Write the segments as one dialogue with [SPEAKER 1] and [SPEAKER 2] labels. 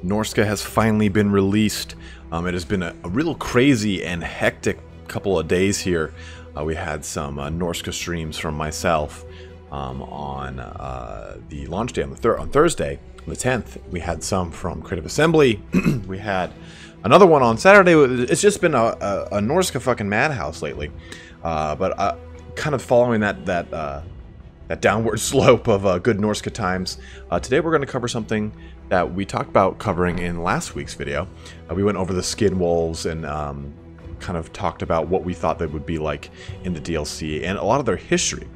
[SPEAKER 1] Norska has finally been released. It has been a real crazy and hectic couple of days here. We had some Norska streams from myself on the launch day on Thursday, the 10th. We had some from Creative Assembly. We had another one on Saturday. It's just been a Norska fucking madhouse lately. But kind of following that downward slope of good Norska times. Today we're going to cover something that we talked about covering in last week's video. We went over the skin wolves and kind of talked about what we thought they would be like in the DLC and a lot of their history.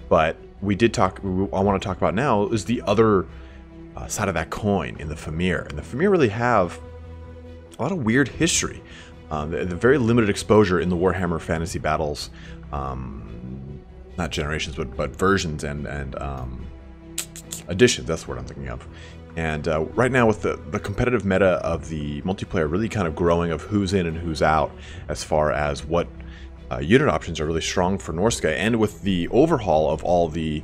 [SPEAKER 1] But we did talk, I want to talk about now is the other side of that coin in the Fimir. And the Fimir really have a lot of weird history. The very limited exposure in the Warhammer fantasy battles, not generations, but versions and editions, that's the word I'm thinking of. And right now with the competitive meta of the multiplayer really kind of growing of who's in and who's out as far as what unit options are really strong for Norska, and with the overhaul of all the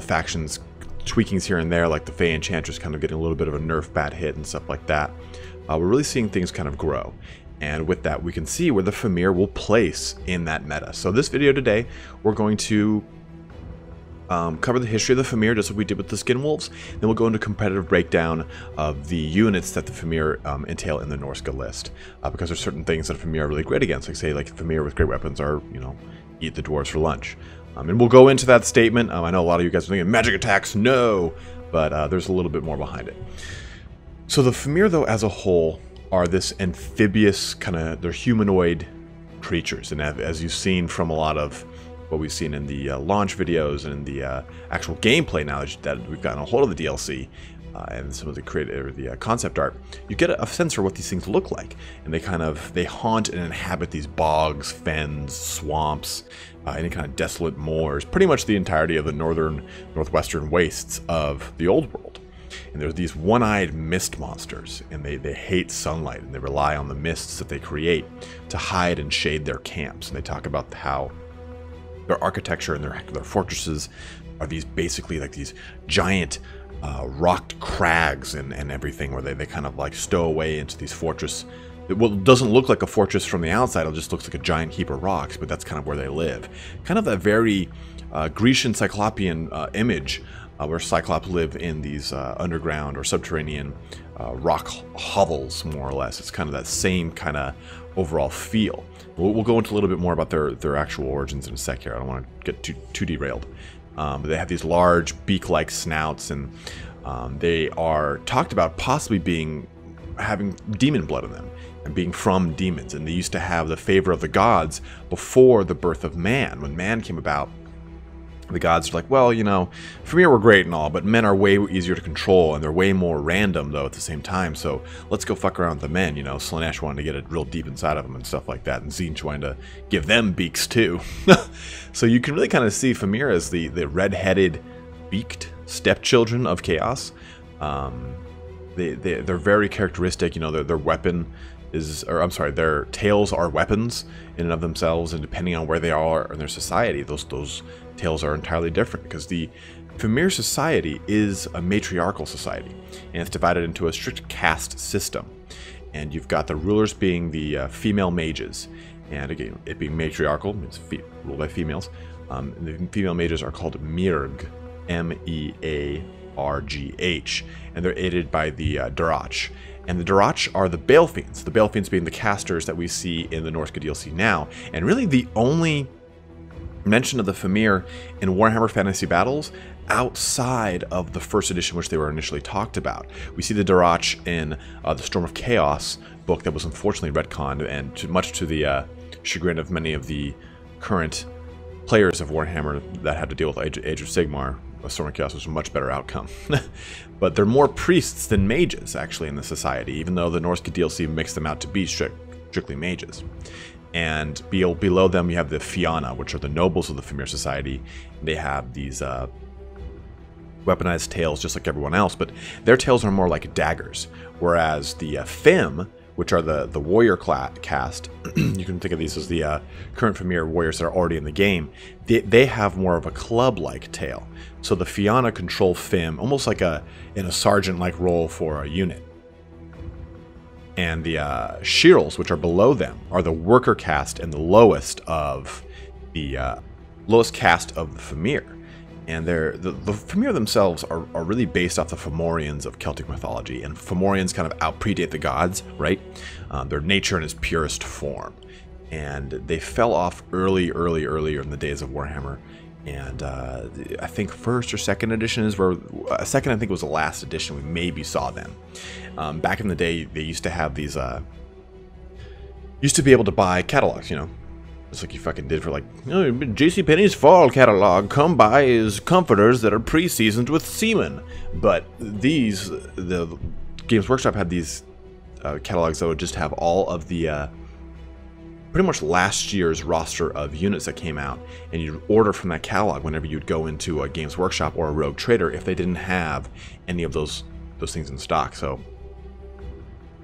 [SPEAKER 1] factions, tweakings here and there, like the Fey Enchantress kind of getting a little bit of a nerf bad hit and stuff like that, we're really seeing things kind of grow. And with that, we can see where the Fimir will place in that meta. So this video today, we're going to cover the history of the Fimir, just like we did with the Skin Wolves. Then we'll go into competitive breakdown of the units that the Fimir entail in the Norska list. Because there's certain things that Fimir are really great against. Like say, like Fimir with great weapons are, you know, eat the dwarves for lunch. And we'll go into that statement. I know a lot of you guys are thinking, magic attacks, no! But there's a little bit more behind it. So the Fimir, though, as a whole, are this amphibious kind of, they're humanoid creatures. And as you've seen from a lot of what we've seen in the launch videos and in the actual gameplay now that we've gotten a hold of the DLC and some of the concept art, you get a sense for what these things look like. And they haunt and inhabit these bogs, fens, swamps, any kind of desolate moors, pretty much the entirety of the northwestern wastes of the old world. And there's these one-eyed mist monsters, and they hate sunlight, and they rely on the mists that they create to hide and shade their camps. And they talk about how their architecture and their fortresses are basically like these giant rocked crags and everything, where they kind of like stow away into these fortresses. It doesn't look like a fortress from the outside, it just looks like a giant heap of rocks, but that's kind of where they live. Kind of a very Grecian Cyclopean image, where Cyclops live in these underground or subterranean rock hovels, more or less. It's kind of that same kind of overall feel. We'll go into a little bit more about their actual origins in a sec here. I don't want to get too derailed. But they have these large beak-like snouts, and they are talked about possibly having demon blood in them and being from demons. And they used to have the favor of the gods before the birth of man. When man came about, the gods are like, well, you know, Fimir were great and all, but men are way easier to control, and they're way more random, though, at the same time, so let's go fuck around with the men, you know. Slanesh wanted to get it real deep inside of them and stuff like that, and Tzeentch wanted to give them beaks, too. So you can really kind of see Fimir as the red-headed, beaked stepchildren of chaos. They're very characteristic, you know, their weapon their tails are weapons in and of themselves, and depending on where they are in their society, those tails are entirely different, because the Fimir society is a matriarchal society, and it's divided into a strict caste system. And you've got the rulers being the female mages, and again, it being matriarchal, means ruled by females. The female mages are called Mirg, M-E-A-R-G-H, and they're aided by the Darach. And the Darach are the Balefiends, being the casters that we see in the Norska DLC now. And really the only mention of the Fimir in Warhammer Fantasy Battles outside of the first edition, which they were initially talked about. We see the Darach in the Storm of Chaos book that was unfortunately retconned, and much to the chagrin of many of the current players of Warhammer that had to deal with Age of Sigmar. Storm of Chaos was a much better outcome. But they're more priests than mages, actually, in the society, even though the Norska DLC mixed them out to be strictly mages. And below them, you have the Fianna, which are the nobles of the Fimir society. They have these weaponized tails just like everyone else, but their tails are more like daggers. Whereas the Fim, which are the warrior caste, you can think of these as the current Fimir warriors that are already in the game, they have more of a club-like tail. So the Fianna control Fim almost like in a sergeant-like role for a unit. And the Shirls, which are below them, are the worker caste and the lowest of the lowest caste of the Fimir. And the Fimir themselves are really based off the Fomorians of Celtic mythology, and Fomorians kind of out-predate the gods, right? They're nature in its purest form. And they fell off earlier in the days of Warhammer. And I think first or second edition is where, second I think was the last edition we maybe saw them. Back in the day, they used to have these, used to be able to buy catalogs, you know, just like you fucking did for like, oh, JCPenney's fall catalog, come buy his comforters that are pre-seasoned with semen. But these, the Games Workshop had these catalogs that would just have all of the, pretty much last year's roster of units that came out, and you'd order from that catalog whenever you'd go into a Games Workshop or a Rogue Trader if they didn't have any of those things in stock. So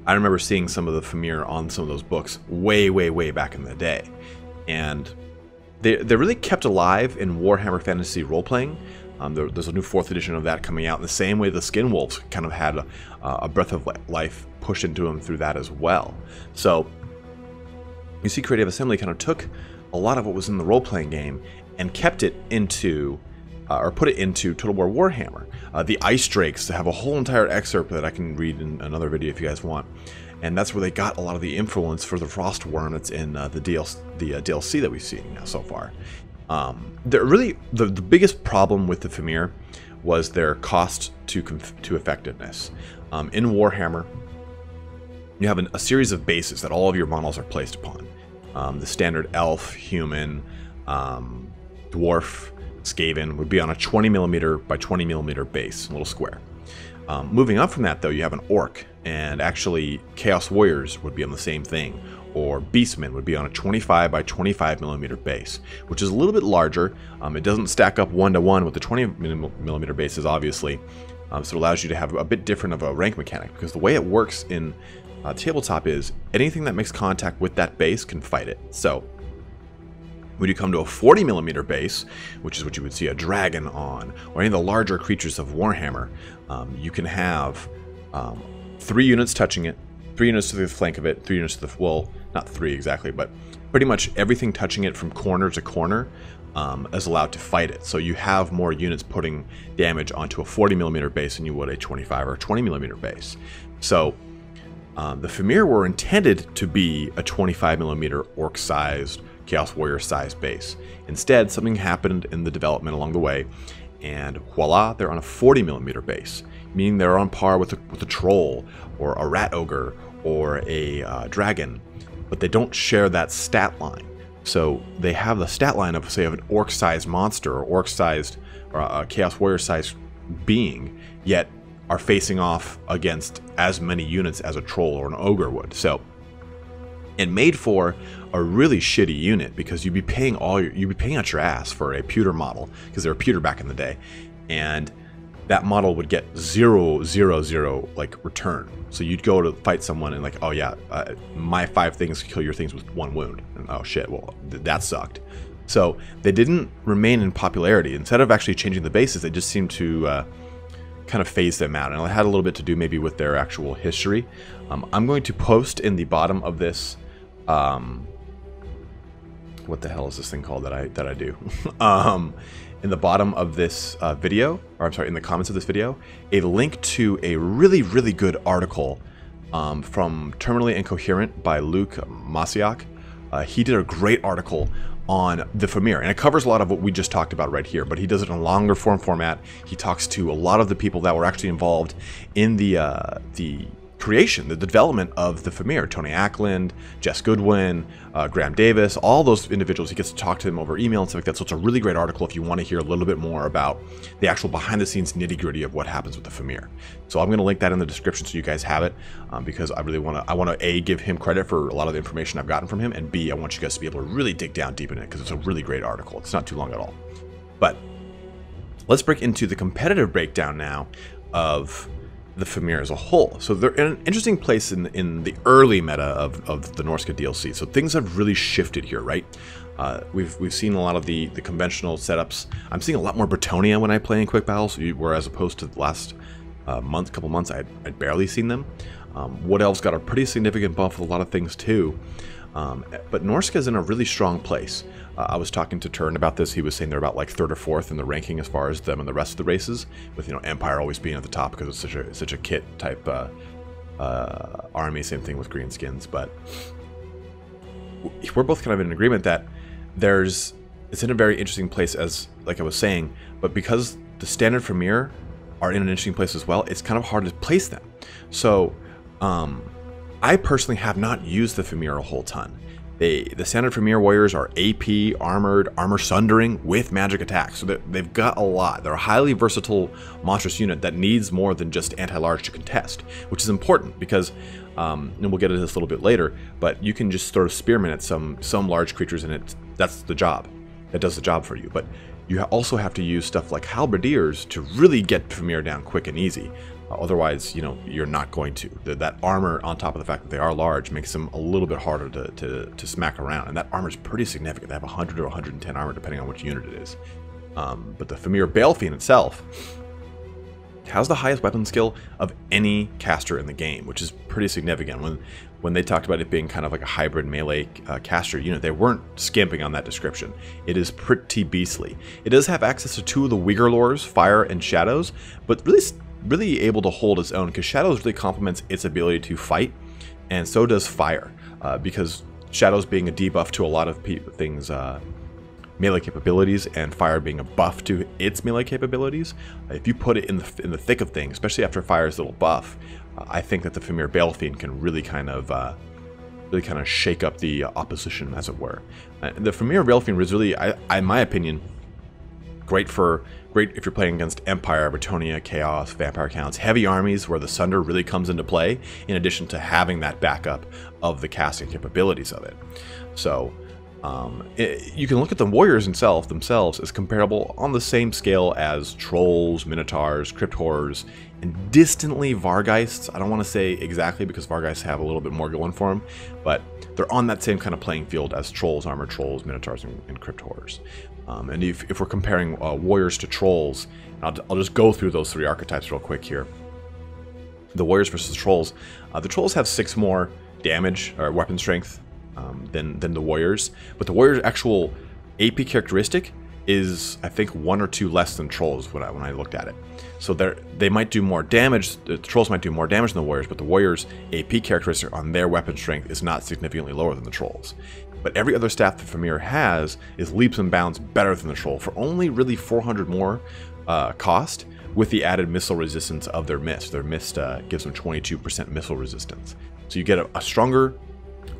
[SPEAKER 1] I remember seeing some of the Fimir on some of those books way back in the day, and they're really kept alive in Warhammer Fantasy role-playing. There's a new 4th edition of that coming out in the same way the Skin Wolves kind of had a breath of life pushed into them through that as well. So you see, Creative Assembly kind of took a lot of what was in the role-playing game and kept it into, or put it into Total War Warhammer. The Ice Drakes have a whole entire excerpt that I can read in another video if you guys want. And that's where they got a lot of the influence for the Frost Worm that's in the DLC that we've seen now so far. The biggest problem with the Fimir was their cost to effectiveness. In Warhammer, you have a series of bases that all of your models are placed upon. The standard elf, human, dwarf, Skaven would be on a 20mm by 20mm base, a little square. Moving up from that, though, you have an orc, and actually Chaos Warriors would be on the same thing, or Beastmen would be on a 25 by 25mm base, which is a little bit larger. It doesn't stack up 1-to-1 with the 20mm bases, obviously, so it allows you to have a bit different of a rank mechanic, because the way it works in tabletop is anything that makes contact with that base can fight it. So when you come to a 40mm base, which is what you would see a dragon on, or any of the larger creatures of Warhammer, you can have 3 units touching it, 3 units to the flank of it, 3 units to the, well, not 3 exactly, but pretty much everything touching it from corner to corner is allowed to fight it. So you have more units putting damage onto a 40mm base than you would a 25 or 20mm base. So the Fimir were intended to be a 25mm orc-sized, Chaos Warrior-sized base. Instead, something happened in the development along the way, and voila, they're on a 40mm base, meaning they're on par with a troll, or a rat ogre, or a dragon, but they don't share that stat line. So they have the stat line of, say, of an orc-sized monster, or orc-sized, or a Chaos Warrior-sized being, yet are facing off against as many units as a troll or an ogre would. So it made for a really shitty unit, because you'd be paying out your ass for a pewter model, because they were pewter back in the day, and that model would get 0/0/0 like return. So you'd go to fight someone and like, oh yeah, my 5 things kill your things with 1 wound, and oh shit, well that sucked. So they didn't remain in popularity. Instead of actually changing the bases, they just seemed to kind of phase them out, and it had a little bit to do maybe with their actual history. I'm going to post in the bottom of this, what the hell is this thing called that I do? In the bottom of this video, or I'm sorry, in the comments of this video, a link to a really good article from Terminally Incoherent by Luke Masiak. He did a great article on the Fimir, and it covers a lot of what we just talked about right here, but he does it in a longer form format. He talks to a lot of the people that were actually involved in the creation, the development of the Fimir. Tony Ackland, Jess Goodwin, Graham Davis, all those individuals. He gets to talk to them over email and stuff like that. So it's a really great article if you want to hear a little bit more about the actual behind the scenes nitty gritty of what happens with the Fimir. So I'm going to link that in the description so you guys have it, because I really want to, A, give him credit for a lot of the information I've gotten from him, and B, I want you guys to be able to really dig down deep in it, because it's a really great article. It's not too long at all. But let's break into the competitive breakdown now of the Fimir as a whole. So they're in an interesting place in the early meta of the Norska DLC. So things have really shifted here, right? We've seen a lot of the conventional setups. I'm seeing a lot more Bretonia when I play in quick battles, whereas opposed to the last couple months, I'd barely seen them. Wood Elves got a pretty significant buff with a lot of things too. But Norska is in a really strong place. I was talking to Turn about this. He was saying they're about like 3rd or 4th in the ranking as far as them and the rest of the races, with Empire always being at the top because it's such a kit type army. Same thing with greenskins. But we're both kind of in agreement that it's in a very interesting place, as like I was saying. But because the standard Fimir are in an interesting place as well, it's kind of hard to place them. So I personally have not used the Fimir a whole ton. The standard Fimir warriors are AP, armored, armor sundering with magic attacks. So they've got a lot. They're a highly versatile monstrous unit that needs more than just anti-large to contest, which is important because, and we'll get into this a little bit later, but you can just throw spearmen at some large creatures and that's the job. That does the job for you. But you also have to use stuff like halberdiers to really get Fimir down quick and easy. Otherwise, you're not going to. That armor, on top of the fact that they are large, makes them a little bit harder to smack around. And that armor is pretty significant. They have 100 or 110 armor, depending on which unit it is. But the Fimir Balefiend itself has the highest weapon skill of any caster in the game, which is pretty significant. When they talked about it being kind of like a hybrid melee caster unit, they weren't skimping on that description. It is pretty beastly. It does have access to 2 of the weaker lores, Fire and Shadows, but really able to hold its own, because Shadows really complements its ability to fight, and so does Fire, because Shadows being a debuff to a lot of things, melee capabilities, and Fire being a buff to its melee capabilities. If you put it in the thick of things, especially after Fire's little buff, I think that the Fimir Balefiend can really kind of shake up the opposition, as it were. The Fimir Balefiend is really, in my opinion, great if you're playing against Empire, Bretonia, Chaos, Vampire Counts, heavy armies where the Sunder really comes into play, in addition to having that backup of the casting capabilities of it. So you can look at the warriors themselves as comparable on the same scale as trolls, minotaurs, crypt horrors, and distantly Vargheists. I don't want to say exactly because Vargheists have a little bit more going for them, but they're on that same kind of playing field as trolls, armored trolls, minotaurs, and crypt horrors. And if we're comparing warriors to trolls, I'll just go through those 3 archetypes real quick here. The warriors versus trolls. The trolls have 6 more damage or weapon strength than the warriors, but the warriors' actual AP characteristic is, I think, 1 or 2 less than trolls when I looked at it. So they might do more damage. The trolls might do more damage than the warriors, but the warriors' AP characteristic on their weapon strength is not significantly lower than the trolls. But every other staff that Fimir has is leaps and bounds better than the troll for only really 400 more cost, with the added missile resistance of their mist. Their mist gives them 22% missile resistance. So you get a stronger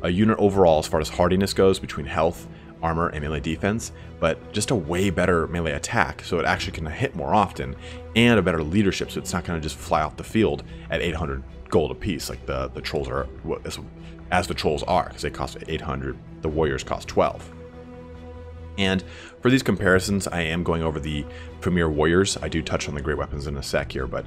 [SPEAKER 1] unit overall as far as hardiness goes between health, armor, and melee defense, but just a way better melee attack, so it actually can hit more often, and a better leadership, so it's not going to just fly off the field at 800 gold apiece like the trolls are, as the trolls are, because they cost 800. The warriors cost 12. And for these comparisons, I am going over the Fimir warriors. I do touch on the great weapons in a sec here, but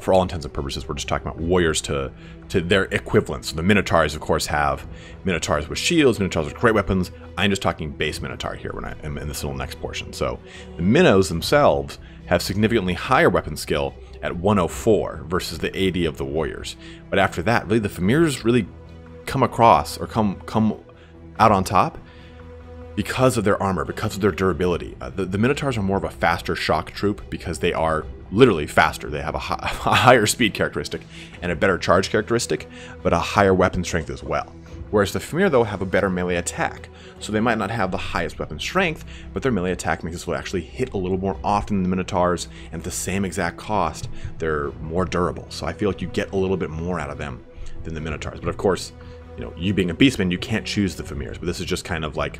[SPEAKER 1] for all intents and purposes, we're just talking about warriors to their equivalents. So the minotaurs, of course, have minotaurs with shields, minotaurs with great weapons. I'm just talking base minotaur here when I'm in this little next portion. So the minnows themselves have significantly higher weapon skill at 104 versus the 80 of the warriors. But after that, really the Fimirs really come across or come out on top because of their armor, because of their durability. The Minotaurs are more of a faster shock troop because they are literally faster. They have a higher speed characteristic and a better charge characteristic, but a higher weapon strength as well. Whereas the Fimir, though, have a better melee attack. So they might not have the highest weapon strength, but their melee attack makes it so it actually hit a little more often than the Minotaurs, and at the same exact cost, they're more durable. So I feel like you get a little bit more out of them than the Minotaurs. But of course, you being a beastman, you can't choose the Fimirs, but this is just kind of like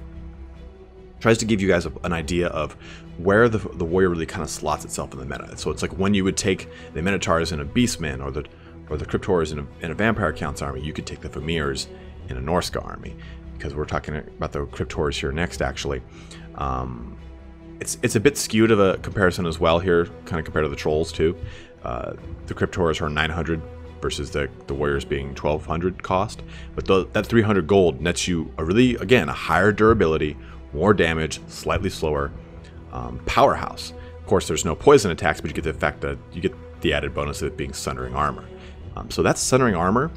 [SPEAKER 1] tries to give you guys an idea of where the warrior really kind of slots itself in the meta. So it's like when you would take the Minotaurs in a beastman or the crypt horrors in a vampire counts army, you could take the Fimirs in a Norska army, because we're talking about the crypt horrors here next. Actually, it's a bit skewed of a comparison as well here, kind of compared to the trolls too. The crypt horrors are 900 versus the warriors being 1200 cost, but that 300 gold nets you a higher durability, more damage, slightly slower powerhouse. Of course, there's no poison attacks, but you get the fact that you get the added bonus of it being sundering armor. So that Sundering armor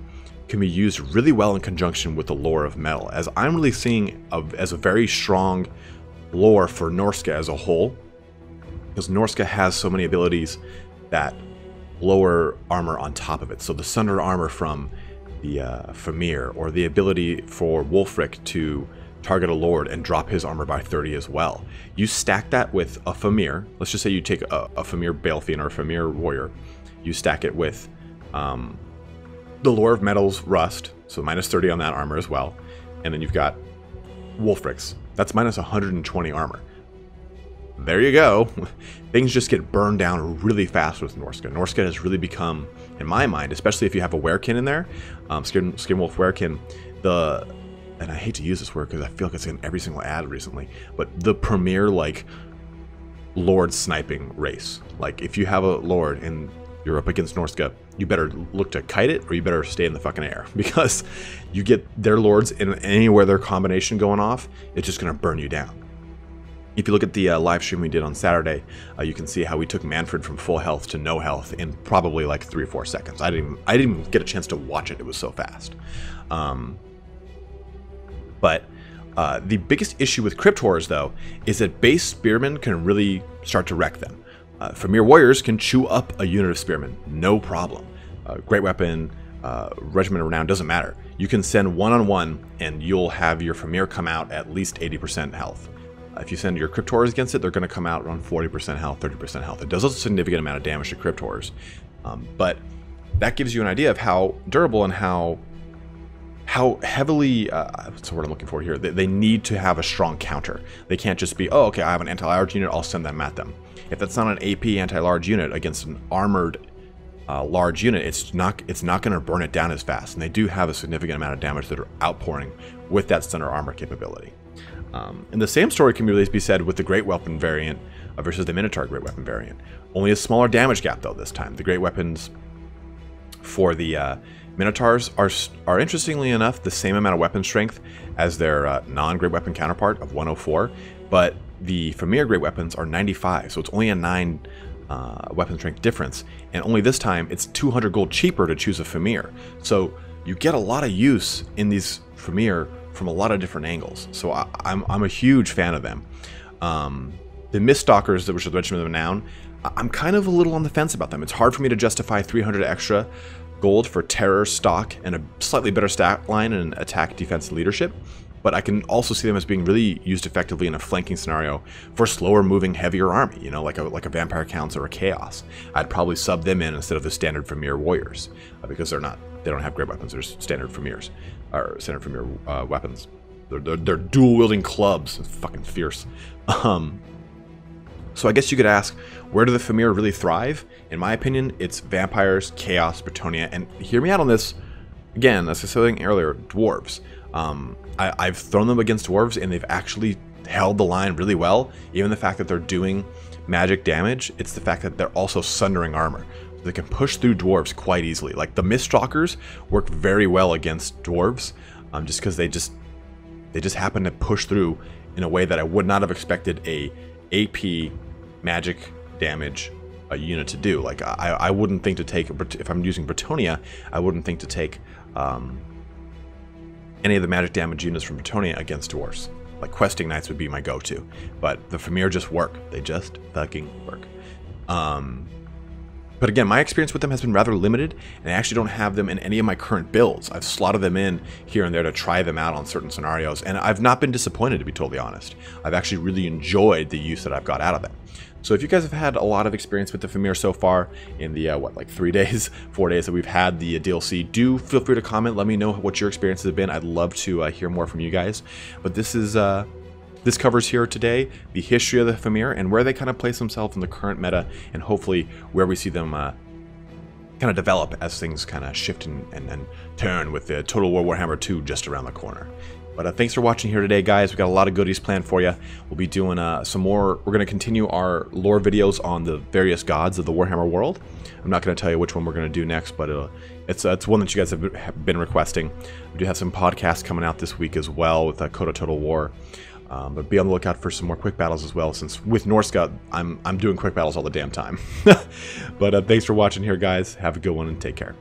[SPEAKER 1] can be used really well in conjunction with the lore of metal, as I'm really seeing as a very strong lore for Norska as a whole, because Norska has so many abilities that lower armor on top of it. So the Sunder armor from the Fimir, or the ability for Wulfric to target a lord and drop his armor by 30 as well. You stack that with a Fimir. Let's just say you take a Fimir Balefiend or a Fimir Warrior. You stack it with the lore of metals rust, so minus 30 on that armor as well. And then you've got Wulfric's. That's minus 120 armor. There you go. Things just get burned down really fast with Norska. Norska has really become, in my mind, especially if you have a werekin in there, Skinwolf werekin, and I hate to use this word because I feel like it's in every single ad recently, but the premier, like, lord sniping race. Like, if you have a lord and you're up against Norska, you better look to kite it, or you better stay in the fucking air, because you get their lords in anywhere their combination going off, it's just going to burn you down. If you look at the live stream we did on Saturday, you can see how we took Manfred from full health to no health in probably like 3 or 4 seconds. I didn't even get a chance to watch it. It was so fast. But the biggest issue with Crypt Horrors, though, is that base spearmen can really start to wreck them. Fimir Warriors can chew up a unit of spearmen, no problem. Great Weapon, Regiment of Renown, doesn't matter. You can send one-on-one, and you'll have your Fimir come out at least 80% health. If you send your Crypt Horrors against it, they're going to come out around 40% health, 30% health. It does a significant amount of damage to Crypt Horrors. But that gives you an idea of how durable and how heavily, what's the word I'm looking for here? They need to have a strong counter. They can't just be, oh, okay, I have an anti-large unit, I'll send them at them. If that's not an AP anti-large unit against an armored large unit, it's not going to burn it down as fast. And they do have a significant amount of damage that are outpouring with that Sunder armor capability. And the same story can really be said with the Great Weapon variant versus the Minotaur Great Weapon variant. Only a smaller damage gap, though, this time. The Great Weapons for the Minotaurs are interestingly enough the same amount of weapon strength as their non-Great Weapon counterpart of 104, but the Fimir Great Weapons are 95, so it's only a 9 weapon strength difference, and only this time it's 200 gold cheaper to choose a Fimir. So you get a lot of use in these Fimir from a lot of different angles, so I'm a huge fan of them. The Miststalkers, which is the Regiment of Renown, I'm kind of a little on the fence about them. It's hard for me to justify 300 extra gold for terror, stock, and a slightly better stat line and attack, defense, and leadership, but I can also see them as being really used effectively in a flanking scenario for slower moving, heavier army, you know, like a Vampire Counts or a Chaos. I'd probably sub them in instead of the standard Fimir Warriors, because they don't have great weapons, they're standard Fimirs, or standard Fimir weapons. They're dual wielding clubs. It's fucking fierce. So I guess you could ask, where do the Fimir really thrive? In my opinion, it's vampires, chaos, Bretonnia, and hear me out on this. Again, as I was saying earlier, dwarves. I've thrown them against dwarves, and they've actually held the line really well. Even the fact that they're doing magic damage, it's the fact that they're also sundering armor. So they can push through dwarves quite easily. Like the Miststalkers work very well against dwarves, just because they just happen to push through in a way that I would not have expected a AP magic damage a unit to do. Like I wouldn't think to take, if I'm using Bretonnia, I wouldn't think to take any of the magic damage units from Bretonnia against dwarves. Like questing knights would be my go-to, but the Fimir just work. They just fucking work. But again, my experience with them has been rather limited, and I actually don't have them in any of my current builds. I've slotted them in here and there to try them out on certain scenarios, and I've not been disappointed, to be totally honest. I've actually really enjoyed the use that I've got out of them. So if you guys have had a lot of experience with the Fimir so far in the, like 4 days that we've had the DLC, do feel free to comment. Let me know what your experiences have been. I'd love to hear more from you guys. But this is... This covers here today the history of the Fimir and where they kind of place themselves in the current meta, and hopefully where we see them kind of develop as things kind of shift and turn with the Total War Warhammer 2 just around the corner. But thanks for watching here today, guys. We've got a lot of goodies planned for you. We'll be doing some more. We're going to continue our lore videos on the various gods of the Warhammer world. I'm not going to tell you which one we're going to do next, but it's one that you guys have been requesting. We do have some podcasts coming out this week as well with Coda Total War. But be on the lookout for some more quick battles as well, since with Norska, I'm doing quick battles all the damn time. But thanks for watching here, guys. Have a good one and take care.